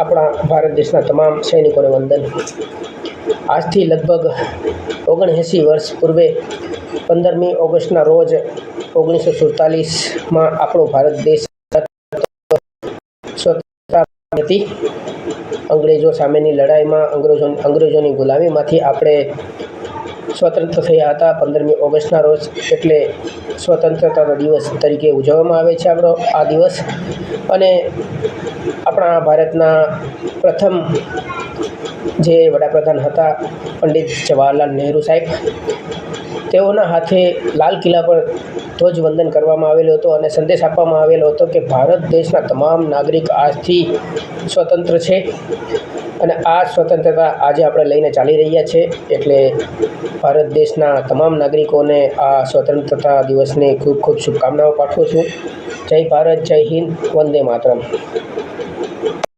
આપણા ભારત દેશના તમામ સૈનિકોને વંદન। આજથી લગભગ 79 વર્ષ પૂર્વે 15મી ઓગસ્ટના રોજ 1947માં આપણો ભારત દેશ સ્વતંત્રતા હતી। અંગ્રેજો સામેની લડાઈમાં અંગ્રેજોની ગુલામીમાંથી આપણે સ્વતંત્ર થયા હતા। 15મી ઓગસ્ટના રોજ એટલે સ્વતંત્રતા દિવસ તરીકે ઉજવવામાં આવે છે આપણો આ દિવસ। અને આપણા ભારતના પ્રથમ જે વડાપ્રધાન હતા પંડિત જવાહરલાલ નહેરુ સાહેબ, તેઓના હાથે લાલ કિલ્લા પર ધ્વજવંદન કરવામાં આવેલું હતું અને સંદેશ આપવામાં આવેલો હતો કે ભારત દેશના તમામ નાગરિક આજથી સ્વતંત્ર છે અને આ સ્વતંત્રતા આજે આપણે લઈને ચાલી રહ્યા છે। એટલે ભારત દેશના તમામ નાગરિકોને આ સ્વતંત્રતા દિવસની ખૂબ ખૂબ શુભકામનાઓ પાઠવું છું। જય ભારત, જય હિન્દ, વંદે માતરમ।